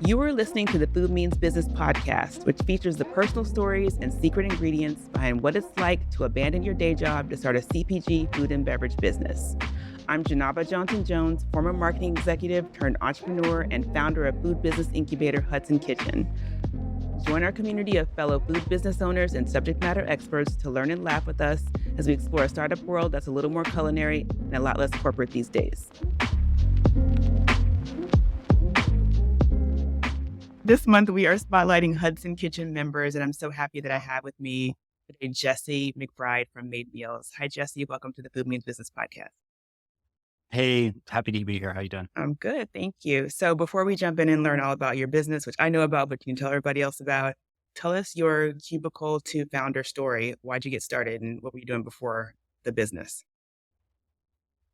You are listening to the Food Means Business podcast, which features the personal stories and secret ingredients behind what it's like to abandon your day job to start a CPG food and beverage business. I'm Janaba Johnson-Jones, former marketing executive turned entrepreneur and founder of food business incubator Hudson Kitchen. Join our community of fellow food business owners and subject matter experts to learn and laugh with us as we explore a startup world that's a little more culinary and a lot less corporate these days. This month, we are spotlighting Hudson Kitchen members, and I'm so happy that I have with me today Jesse McBride from Mademeals. Hi, Jesse. Welcome to the Food Means Business podcast. Hey, happy to be here. How you doing? I'm good. Thank you. So before we jump in and learn all about your business, which I know about, but you can tell everybody else about, tell us your cubicle to founder story. Why'd you get started and what were you doing before the business?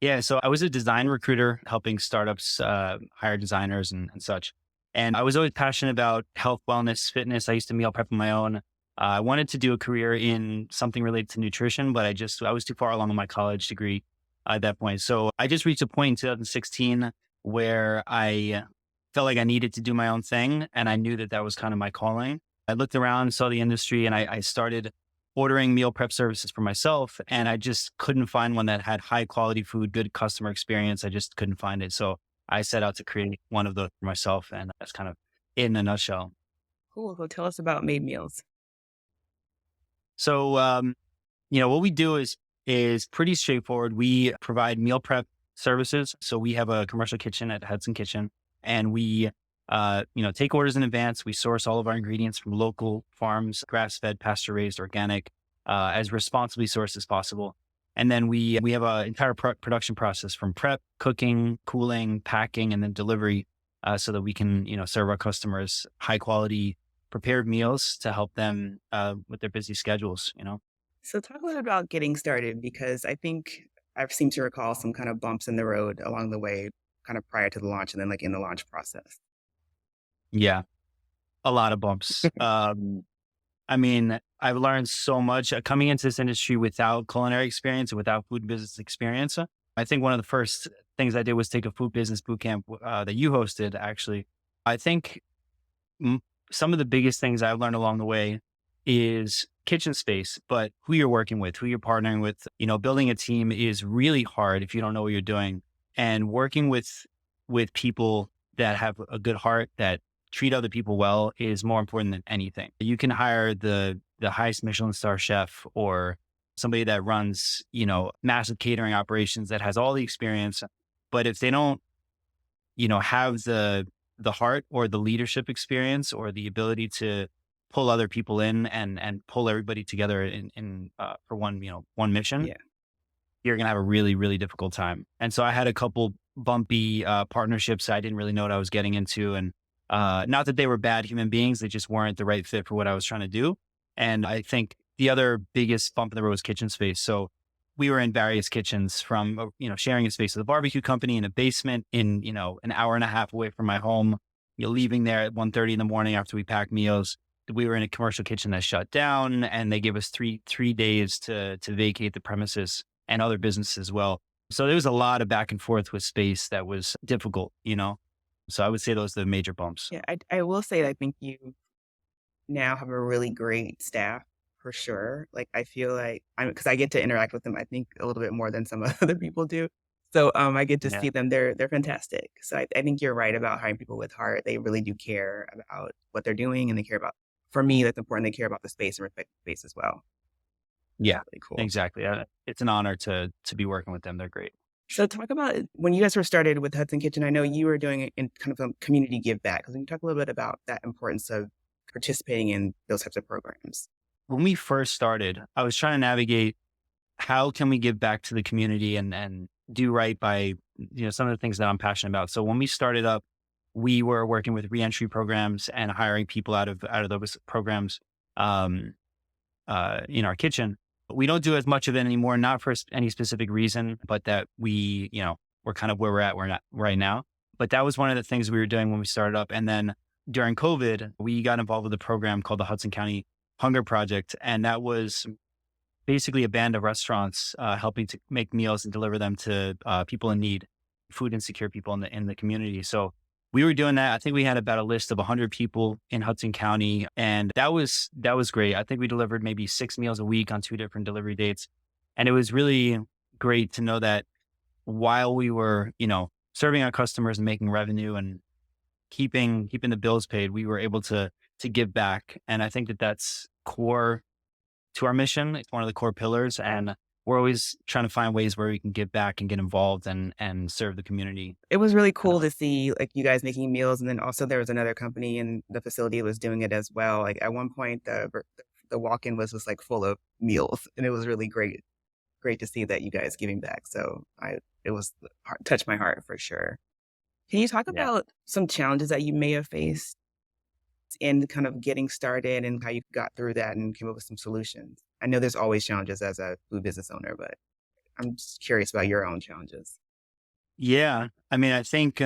Yeah, so I was a design recruiter helping startups hire designers and such. And I was always passionate about health, wellness, fitness. I used to meal prep on my own. I wanted to do a career in something related to nutrition, but I was too far along in my college degree at that point. So I just reached a point in 2016 where I felt like I needed to do my own thing. And I knew that that was kind of my calling. I looked around, saw the industry, and I started ordering meal prep services for myself. And I just couldn't find one that had high quality food, good customer experience. I just couldn't find it. So I set out to create one of those for myself. And that's kind of it in a nutshell. Cool. So tell us about Mademeals. So, what we do is pretty straightforward. We provide meal prep services. So we have a commercial kitchen at Hudson Kitchen, and we, take orders in advance. We source all of our ingredients from local farms, grass-fed, pasture-raised, organic, as responsibly sourced as possible. And then we have an entire production process from prep, cooking, cooling, packing, and then delivery, so that we can, serve our customers high quality prepared meals to help them with their busy schedules. So talk a little about getting started, because I think I've seemed to recall some kind of bumps in the road along the way, kind of prior to the launch and then like in the launch process. Yeah, a lot of bumps. I've learned so much coming into this industry without culinary experience and without food business experience. I think one of the first things I did was take a food business boot camp that you hosted, actually. I think some of the biggest things I've learned along the way is kitchen space, but who you're working with, who you're partnering with. Building a team is really hard if you don't know what you're doing. And working with people that have a good heart, that treat other people well, is more important than anything. You can hire the highest Michelin star chef or somebody that runs, massive catering operations that has all the experience. But if they don't, have the heart or the leadership experience or the ability to pull other people in and pull everybody together in for one mission, Yeah. you're going to have a really, really difficult time. And so I had a couple bumpy partnerships I didn't really know what I was getting into. And not that they were bad human beings, they just weren't the right fit for what I was trying to do. And I think the other biggest bump in the road was kitchen space. So we were in various kitchens, from, sharing a space with a barbecue company in a basement in, an hour and a half away from my home, leaving there at 1:30 in the morning after we packed meals. We were in a commercial kitchen that shut down, and they gave us three days to vacate the premises, and other businesses as well. So there was a lot of back and forth with space that was difficult, So I would say those are the major bumps. Yeah. I will say, I think you now have a really great staff for sure. Like, I feel like because I get to interact with them, I think a little bit more than some other people do. So I get to Yeah. see them. They're fantastic. So I think you're right about hiring people with heart. They really do care about what they're doing, and they care about, for me, that's important. They care about the space and respect the space as well. Yeah, Really cool. exactly. It's an honor to be working with them. They're great. So talk about when you guys were started with Hudson Kitchen. I know you were doing it in kind of a community give back. Can you talk a little bit about that importance of participating in those types of programs? When we first started, I was trying to navigate how can we give back to the community and do right by, some of the things that I'm passionate about. So when we started up, we were working with reentry programs and hiring people out of those programs in our kitchen. We don't do as much of it anymore, not for any specific reason, but that we're kind of where we're at right now. But that was one of the things we were doing when we started up. And then during COVID, we got involved with a program called the Hudson County Hunger Project. And that was basically a band of restaurants helping to make meals and deliver them to people in need, food insecure people in the community. So we were doing that. I think we had about a list of 100 people in Hudson County, and that was great. I think we delivered maybe 6 meals a week on 2 different delivery dates, and it was really great to know that while we were, serving our customers and making revenue and keeping the bills paid, we were able to give back. And I think that that's core to our mission. It's one of the core pillars, and we're always trying to find ways where we can give back and get involved and serve the community. It was really Uh, cool to see, like, you guys making meals, and then also there was another company in the facility that was doing it as well. Like, at one point, the walk-in was just, like, full of meals, and it was really great to see that you guys giving back. So it was touched my heart for sure. Can you talk yeah. about some challenges that you may have faced in kind of getting started and how you got through that and came up with some solutions? I know there's always challenges as a food business owner, but I'm just curious about your own challenges. Yeah. I mean, I think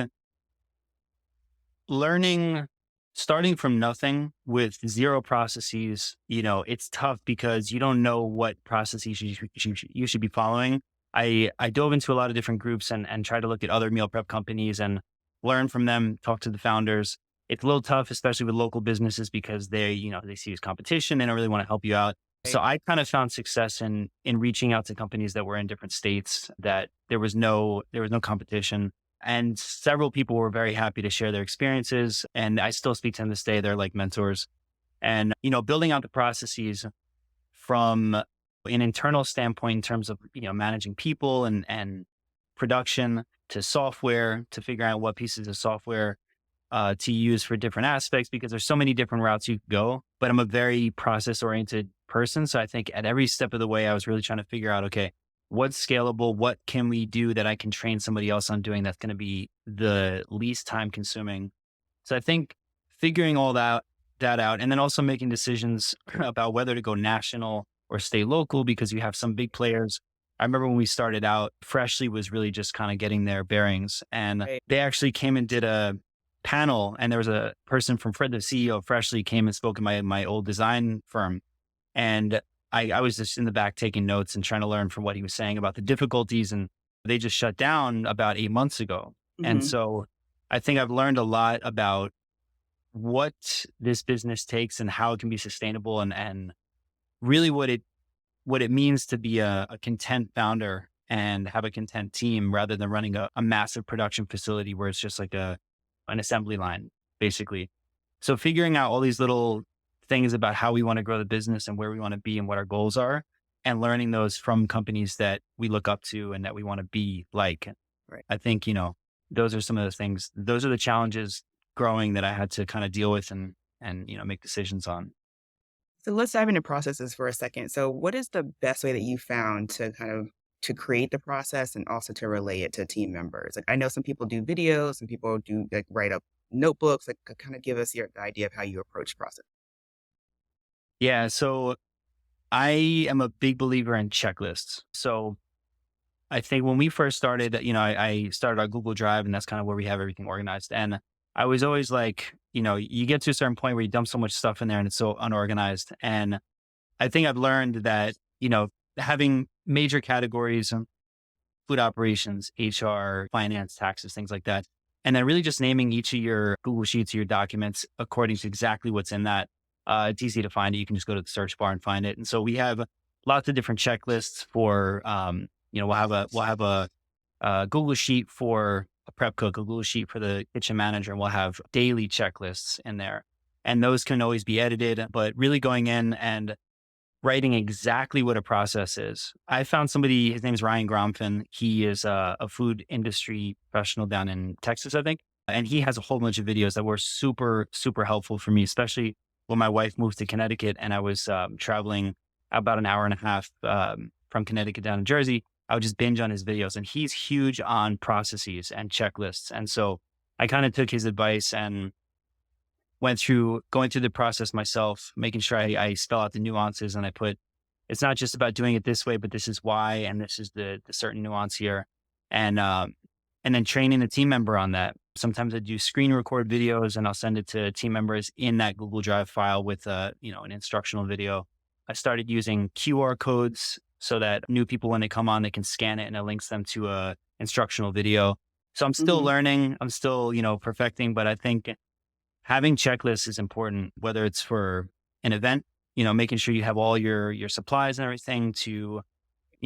learning, starting from nothing with zero processes, it's tough because you don't know what processes you should be following. I dove into a lot of different groups and tried to look at other meal prep companies and learn from them, talk to the founders. It's a little tough, especially with local businesses because they see it as competition. They don't really want to help you out. So Right. I kind of found success in reaching out to companies that were in different states that there was no competition. And several people were very happy to share their experiences. And I still speak to them this day. They're like mentors. And, building out the processes from an internal standpoint in terms of, managing people and production to software, to figuring out what pieces of software to use for different aspects, because there's so many different routes you could go. But I'm a very process oriented person. So I think at every step of the way, I was really trying to figure out, okay, what's scalable? What can we do that I can train somebody else on doing that's going to be the least time consuming? So I think figuring all that out, and then also making decisions about whether to go national or stay local, because you have some big players. I remember when we started out, Freshly was really just kind of getting their bearings, and Right. they actually came and did a panel, and there was a person from Fred, the CEO of Freshly, came and spoke at my old design firm, and I was just in the back taking notes and trying to learn from what he was saying about the difficulties. And they just shut down about 8 months ago. And Hmm. so I think I've learned a lot about what this business takes and how it can be sustainable, and really what it means to be a content founder and have a content team rather than running a massive production facility where it's just like an assembly line, basically. So figuring out all these little things about how we want to grow the business and where we want to be and what our goals are, and learning those from companies that we look up to and that we want to be like. Right. I think, those are some of the things, those are the challenges growing that I had to kind of deal with and make decisions on. So let's dive into processes for a second. So what is the best way that you found to kind of to create the process and also to relay it to team members? Like, I know some people do videos, some people do like write up notebooks. Like, kind of give us your idea of how you approach process. Yeah. So I am a big believer in checklists. So I think when we first started, I started our Google Drive, and that's kind of where we have everything organized. And I was always like, you get to a certain point where you dump so much stuff in there and it's so unorganized. And I think I've learned that, having major categories, food operations, HR, finance, taxes, things like that, and then really just naming each of your Google Sheets or your documents according to exactly what's in that. It's easy to find it. You can just go to the search bar and find it. And so we have lots of different checklists for, we'll have a Google Sheet for a prep cook, a Google Sheet for the kitchen manager, and we'll have daily checklists in there. And those can always be edited, but really going in and writing exactly what a process is. I found somebody, his name is Ryan Gromfin. He is a food industry professional down in Texas, I think. And he has a whole bunch of videos that were super, super helpful for me, especially when my wife moved to Connecticut and I was traveling about an hour and a half from Connecticut down to Jersey. I would just binge on his videos, and he's huge on processes and checklists. And so I kind of took his advice and going through the process myself, making sure I spell out the nuances, and I put, it's not just about doing it this way, but this is why, and this is the certain nuance here. And then training a team member on that. Sometimes I do screen record videos and I'll send it to team members in that Google Drive file with an instructional video. I started using QR codes so that new people, when they come on, they can scan it and it links them to a instructional video. So I'm still Hmm. learning, I'm still, perfecting, but I think having checklists is important, whether it's for an event, making sure you have all your supplies and everything to,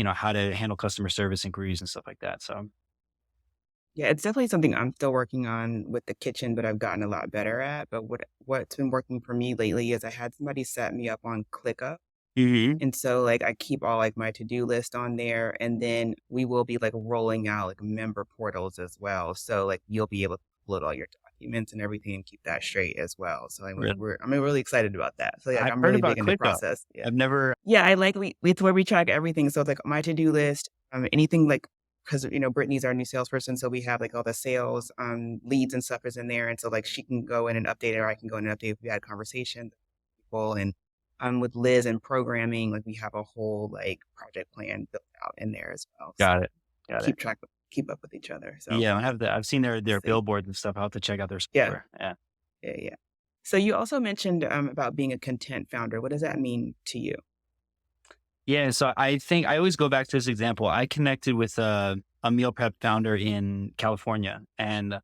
how to handle customer service inquiries and stuff like that. So, Yeah, it's definitely something I'm still working on with the kitchen, but I've gotten a lot better at. But what's been working for me lately is I had somebody set me up on ClickUp. hmm And so, like, I keep all, like, my to-do list on there, and then we will be, like, rolling out, like, member portals as well. So, like, you'll be able to upload all your documents and everything and keep that straight as well. So, really, I'm really excited about that. So, yeah, like, I've I'm heard really about big into ClickUp. process. Yeah. I've never, Yeah, I like it's where we track everything. So, it's like, my to-do list, anything, like, because Brittany's our new salesperson, so we have, like, all the sales, leads and stuff is in there, and so, like, she can go in and update it, or I can go in and update if we had conversations people and with Liz and programming, like we have a whole like project plan built out in there as well. So got it. Got it. keep up with each other. So Yeah, I have I've seen we'll their see. billboards and stuff. I'll have to check out their Yeah, software. Yeah. yeah. So you also mentioned about being a content founder. What does that mean to you? Yeah. So I think I always go back to this example. I connected with a meal prep founder in California, and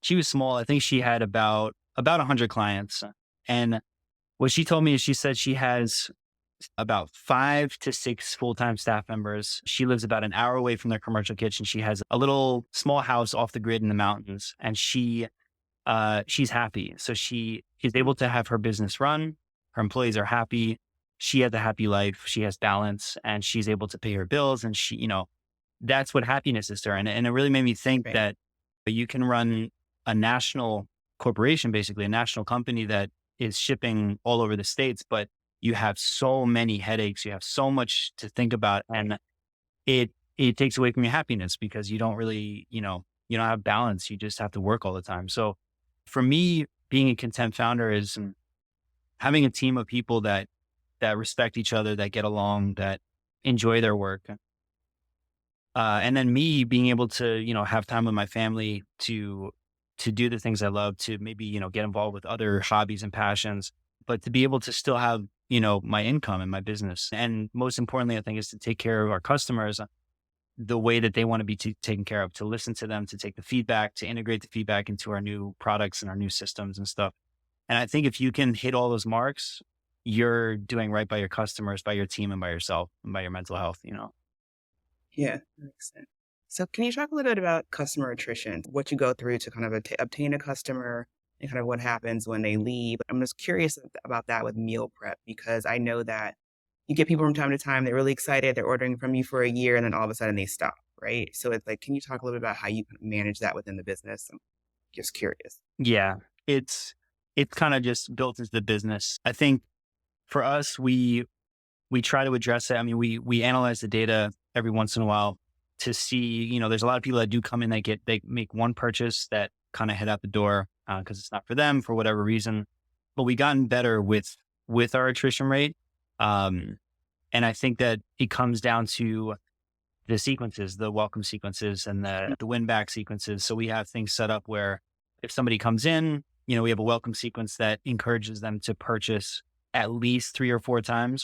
she was small. I think she had about 100 clients. And what she told me is she said she has about 5 to 6 full-time staff members. She lives about an hour away from their commercial kitchen. She has a little small house off the grid in the mountains, and she's happy. So she is able to have her business run. Her employees are happy. She has a happy life. She has balance, and she's able to pay her bills. And that's what happiness is to her. And it really made me think Right. that you can run a national corporation, basically a national company that is shipping all over the States, but you have so many headaches. You have so much to think about. And it takes away from your happiness because you don't really, you don't have balance. You just have to work all the time. So for me, being a content founder is having a team of people that respect each other, that get along, that enjoy their work. And then me being able to, have time with my family to do the things I love, to maybe, get involved with other hobbies and passions, but to be able to still have, my income and my business. And most importantly, I think is to take care of our customers the way that they want to be taken care of, to listen to them, to take the feedback, to integrate the feedback into our new products and our new systems and stuff. And I think if you can hit all those marks, you're doing right by your customers, by your team, and by yourself, and by your mental health. Yeah, that makes sense. So can you talk a little bit about customer attrition? What you go through to kind of obtain a customer and kind of what happens when they leave? I'm just curious about that with meal prep because I know that you get people from time to time, they're really excited, they're ordering from you for a year, and then all of a sudden they stop, right? So it's like, can you talk a little bit about how you manage that within the business? I'm just curious. Yeah, it's kind of just built into the business. I think for us, we try to address it. I mean, we analyze the data every once in a while to see, there's a lot of people that do come in, they make one purchase that kind of head out the door because it's not for them for whatever reason. But we gotten better with our attrition rate. Um, and I think that it comes down to the sequences, the welcome sequences and the win back sequences. So we have things set up where if somebody comes in, we have a welcome sequence that encourages them to purchase at least 3 or 4 times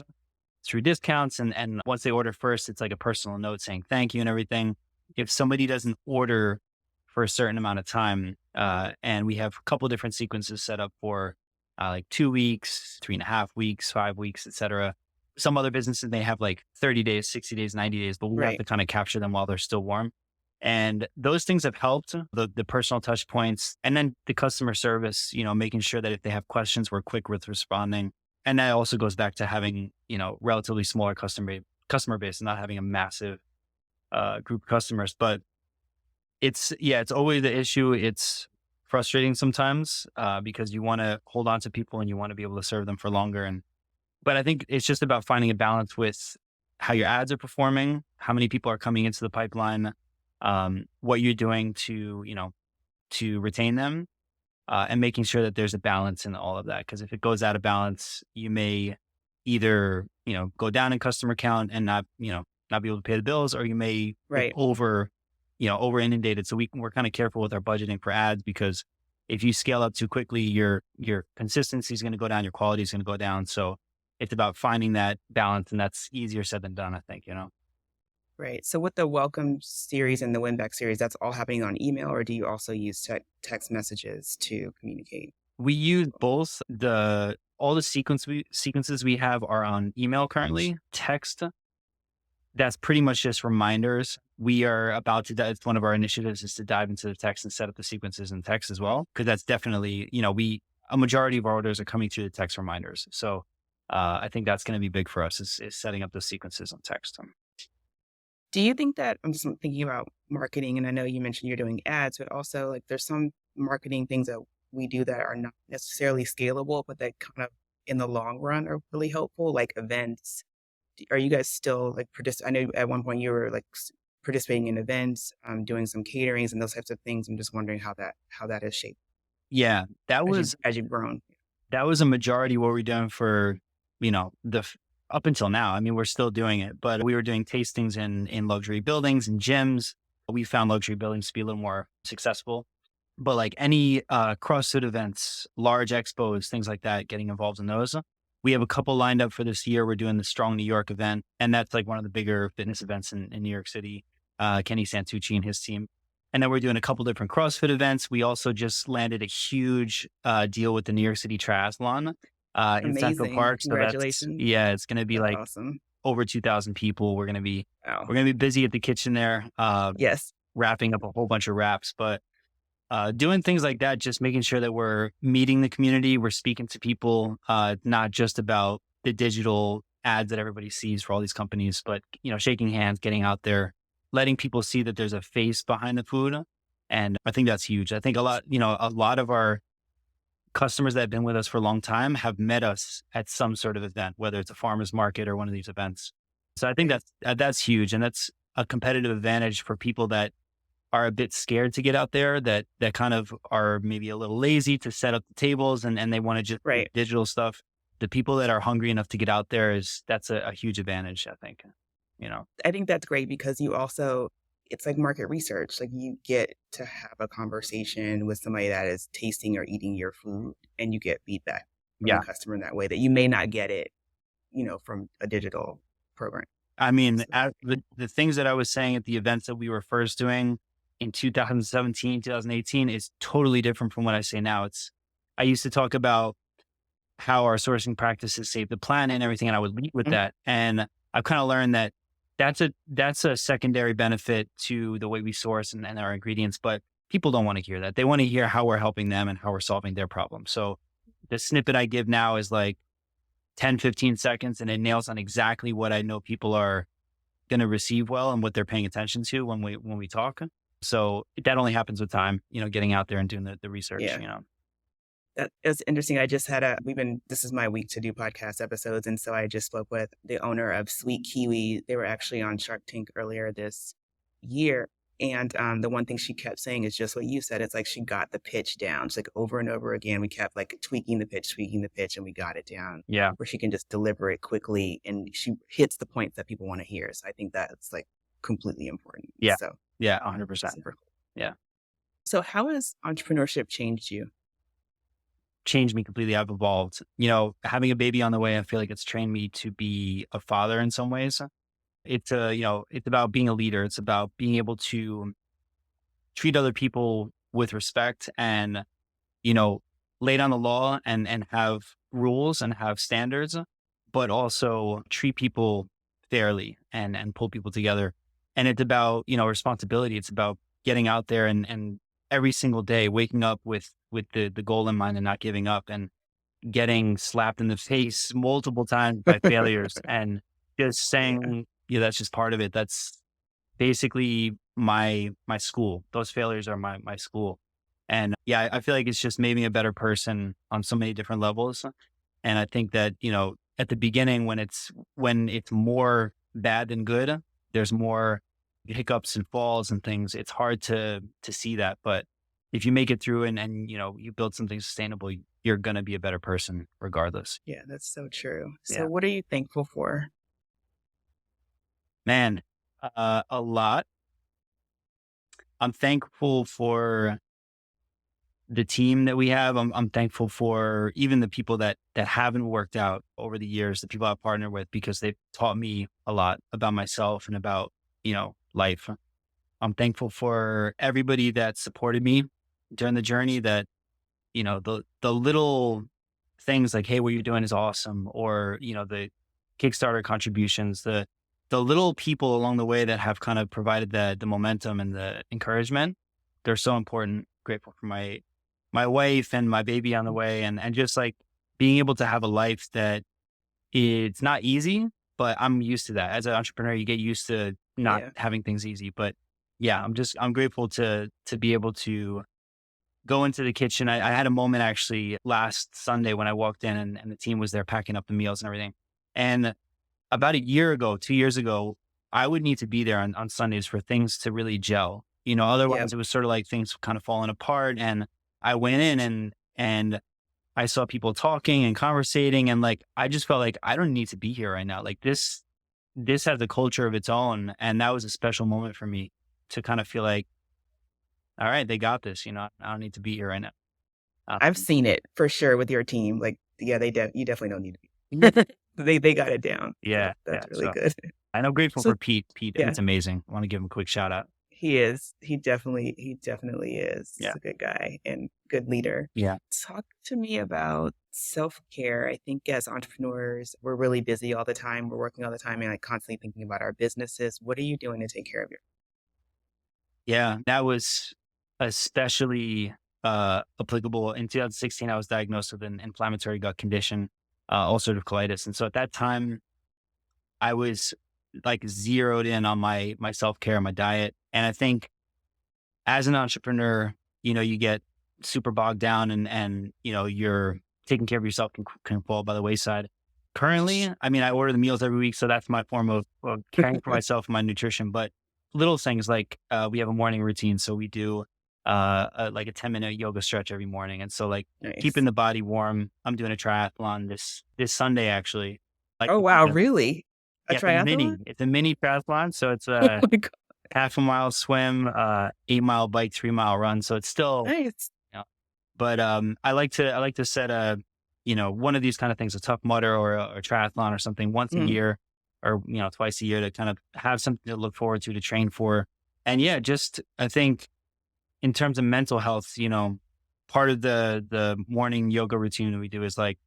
through discounts. And once they order first, it's like a personal note saying thank you and everything. If somebody doesn't order for a certain amount of time, and we have a couple different sequences set up for like 2 weeks, 3.5 weeks, 5 weeks, etc. Some other businesses may have like 30 days, 60 days, 90 days, but we have Right. to kind of capture them while they're still warm. And those things have helped, the personal touch points, and then the customer service, making sure that if they have questions, we're quick with responding. And that also goes back to having, relatively smaller customer base and not having a massive group of customers. But it's always the issue. It's frustrating sometimes because you want to hold on to people and you want to be able to serve them for longer. But I think it's just about finding a balance with how your ads are performing, how many people are coming into the pipeline, what you're doing to retain them, and making sure that there's a balance in all of that. Because if it goes out of balance, you may either go down in customer count and not be able to pay the bills, or you may get Right. over inundated. So we're kind of careful with our budgeting for ads because if you scale up too quickly, your consistency is going to go down, your quality is going to go down. So it's about finding that balance, and that's easier said than done, I think. Right. So with the welcome series and the win back series, that's all happening on email, or do you also use text messages to communicate? We use both. All the sequences we have are on email currently. Text, that's pretty much just reminders. We are about to, it's one of our initiatives is to dive into the text and set up the sequences in text as well. Cause that's definitely, a majority of our orders are coming through the text reminders. So I think that's going to be big for us is setting up those sequences on text. Do you think that I'm just thinking about marketing, and I know you mentioned you're doing ads, but also like there's some marketing things that we do that are not necessarily scalable, but that kind of in the long run are really helpful, like events. Are you guys still like I know at one point you were like participating in events, doing some caterings and those types of things. I'm just wondering how that has shaped Yeah, as you've grown. that was a majority what we're doing for, up until now. I mean, we're still doing it, but we were doing tastings in luxury buildings and gyms. We found luxury buildings to be a little more successful, but like any CrossFit events, large expos, things like that, getting involved in those. We have a couple lined up for this year. We're doing the Strong New York event, and that's like one of the bigger fitness events in New York City. Kenny Santucci and his team. And then we're doing a couple different CrossFit events. We also just landed a huge deal with the New York City Triathlon in Central Amazing. Park. So Congratulations. it's going to be That's like awesome. over 2,000 people. Wow. We're going to be busy at the kitchen there, Yes. wrapping up a whole bunch of wraps, but doing things like that, just making sure that we're meeting the community, we're speaking to people, not just about the digital ads that everybody sees for all these companies, but shaking hands, getting out there, letting people see that there's a face behind the food. And I think that's huge. I think a lot of our customers that have been with us for a long time have met us at some sort of event, whether it's a farmer's market or one of these events. So I think that's huge. And that's a competitive advantage for people that are a bit scared to get out there, that kind of are maybe a little lazy to set up the tables and they want to just do Right. digital stuff. The people that are hungry enough to get out there that's a huge advantage, I think. I think that's great because it's like market research. Like you get to have a conversation with somebody that is tasting or eating your food and you get feedback from the Yeah. customer in that way that you may not get it, from a digital program. I mean, So, the things that I was saying at the events that we were first doing in 2017, 2018 is totally different from what I say now. I used to talk about how our sourcing practices save the planet and everything, and I would lead with mm, that. And I've kind of learned that that's a secondary benefit to the way we source and our ingredients, but people don't want to hear that. They want to hear how we're helping them and how we're solving their problem. So the snippet I give now is like 10, 15 seconds, and it nails on exactly what I know people are going to receive well and what they're paying attention to when we talk. So that only happens with time, getting out there and doing the research, yeah. That is interesting. This is my week to do podcast episodes. And so I just spoke with the owner of Sweet Kiwi. They were actually on Shark Tank earlier this year. And the one thing she kept saying is just what you said. It's like she got the pitch down. It's like over and over again. We kept like tweaking the pitch, and we got it down Yeah. where she can just deliver it quickly and she hits the points that people want to hear. So I think that's like completely important. Yeah. So Yeah. 100%. super cool. Yeah. So how has entrepreneurship changed you? Changed me completely. I've evolved. Having a baby on the way, I feel like it's trained me to be a father in some ways. It's about being a leader. It's about being able to treat other people with respect and, lay down the law and have rules and have standards, but also treat people fairly and pull people together. And it's about, responsibility. It's about getting out there and every single day waking up with the goal in mind and not giving up and getting slapped in the face multiple times by failures and just saying, yeah, that's just part of it. That's basically my school. Those failures are my school. And yeah, I feel like it's just made me a better person on so many different levels. And I think that, at the beginning when it's more bad than good, there's more hiccups and falls and things. It's hard to see that. But if you make it through and you build something sustainable, you're going to be a better person regardless. Yeah, that's so true. So Yeah. what are you thankful for? Man, a lot. I'm thankful for the team that we have. I'm thankful for even the people that haven't worked out over the years, the people I've partnered with, because they've taught me a lot about myself and about life. I'm thankful for everybody that supported me during the journey, that, the little things like, hey, what you're doing is awesome. Or, the Kickstarter contributions, the little people along the way that have kind of provided the momentum and the encouragement. They're so important. Grateful for my wife and my baby on the way, and just like being able to have a life that it's not easy, but I'm used to that. As an entrepreneur, you get used to not Yeah. having things easy. But yeah, I'm grateful to be able to go into the kitchen. I had a moment actually last Sunday when I walked in, and the team was there packing up the meals and everything. And about a year ago, 2 years ago, I would need to be there on Sundays for things to really gel. Yeah. Otherwise it was sort of like things kind of falling apart. And I went in and I saw people talking and conversating, and like I just felt like I don't need to be here right now. Like this has a culture of its own. And that was a special moment for me to kind of feel like, all right, they got this, I don't need to be here right now. I've Um, seen it for sure with your team. Like, yeah, you definitely don't need to be. They got it down. So yeah, yeah. that's really So good. and I'm grateful So for Pete. Pete, yeah, it's amazing. I want to give him a quick shout out. he is. He definitely is. He's Yeah. a good guy and good leader. Yeah. Talk to me about self-care. I think as entrepreneurs, we're really busy all the time. We're working all the time and like constantly thinking about our businesses. What are you doing to take care of your Yeah, that was especially applicable. In 2016, I was diagnosed with an inflammatory gut condition, ulcerative colitis. And so at that time, I was like zeroed in on my self-care, my diet. And I think as an entrepreneur, you get super bogged down, and you're taking care of yourself can fall by the wayside. Currently, I mean, I order the meals every week, so that's my form of caring for myself and my nutrition. But little things like we have a morning routine, so we do like a 10-minute yoga stretch every morning, and so like Nice. keeping the body warm. I'm doing a triathlon this Sunday actually. Like Oh, wow, really? A yeah, it's a triathlon? mini. It's a mini triathlon, so it's Oh a my God. half a mile swim, 8 mile bike, 3 mile run. So it's still, Nice. you know, but I like to set one of these kind of things, a Tough Mudder or a triathlon or something once a Mm, year, or twice a year, to kind of have something to look forward to train for. And yeah, just I think in terms of mental health, part of the morning yoga routine that we do is like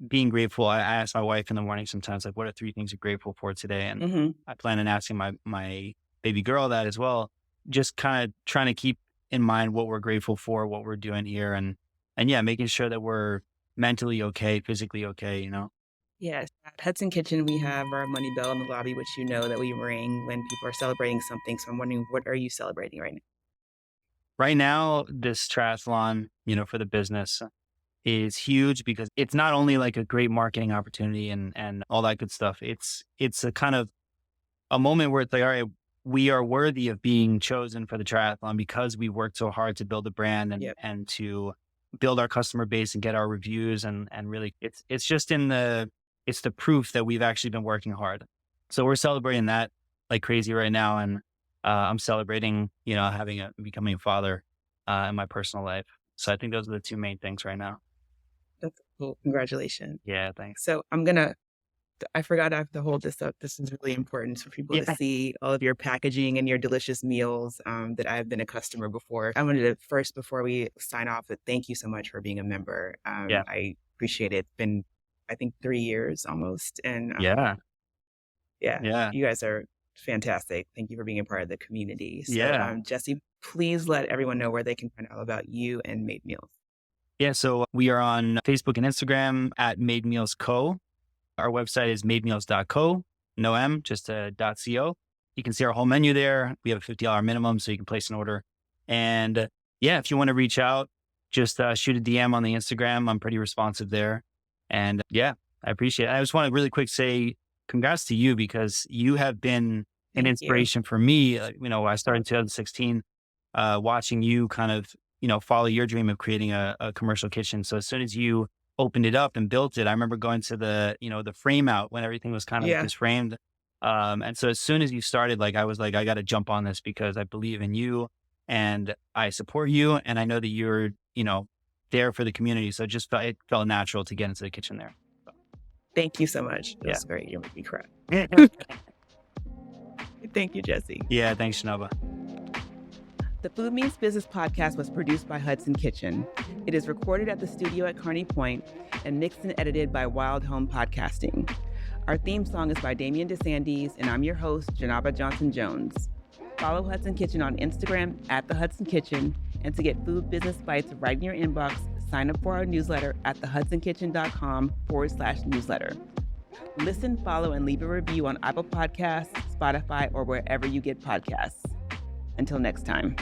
being grateful. I ask my wife in the morning sometimes, like, what are 3 things you're grateful for today? And mhm. I plan on asking my baby girl that as well. Just kind of trying to keep in mind what we're grateful for, what we're doing here, and yeah, making sure that we're mentally okay, physically okay. Yes. At Hudson Kitchen, we have our money bell in the lobby, which you know that we ring when people are celebrating something. So I'm wondering, what are you celebrating right now? Right now, this triathlon, for the business is huge because it's not only like a great marketing opportunity and all that good stuff. It's a kind of a moment where it's like, all right, we are worthy of being chosen for the triathlon because we worked so hard to build a brand and Yep. and to build our customer base and get our reviews, and really it's just it's the proof that we've actually been working hard. So we're celebrating that like crazy right now, and I'm celebrating becoming a father in my personal life. So I think those are the two main things right now. That's cool. Congratulations. Yeah, thanks. So I forgot I have to hold this up. This is really important for people to Yeah, see all of your packaging and your delicious meals that I've been a customer before. I wanted to first, before we sign off, thank you so much for being a member. yeah, I appreciate it. It's been, I think, 3 years almost. And yeah, yeah, yeah, you guys are fantastic. Thank you for being a part of the community. So, yeah. Jesse, please let everyone know where they can find out about you and Made Meals. Yeah, so we are on Facebook and Instagram at Mademeals Co. Our website is mademeals.co, no M, just .co. You can see our whole menu there. We have a $50 minimum, so you can place an order. And yeah, if you want to reach out, just shoot a DM on the Instagram. I'm pretty responsive there. And yeah, I appreciate it. I just want to really quick say congrats to you because you have been an Thank you. inspiration for me. I started in 2016, watching you kind of, follow your dream of creating a commercial kitchen. So as soon as you opened it up and built it, I remember going to the frame out when everything was kind of Yeah. just framed. And so as soon as you started, like, I was like, I got to jump on this because I believe in you and I support you. And I know that you're, there for the community. So it felt natural to get into the kitchen there. Thank you so much. It Yeah. was great. You make me cry. Thank you, Jesse. Yeah, thanks, Janaba. The Food Means Business podcast was produced by Hudson Kitchen. It is recorded at the studio at Kearney Point and mixed and edited by Wild Home Podcasting. Our theme song is by Damian DeSandes, and I'm your host, Janaba Johnson-Jones. Follow Hudson Kitchen on Instagram at The Hudson Kitchen, and to get food business bites right in your inbox, sign up for our newsletter at thehudsonkitchen.com/newsletter. Listen, follow, and leave a review on Apple Podcasts, Spotify, or wherever you get podcasts. Until next time.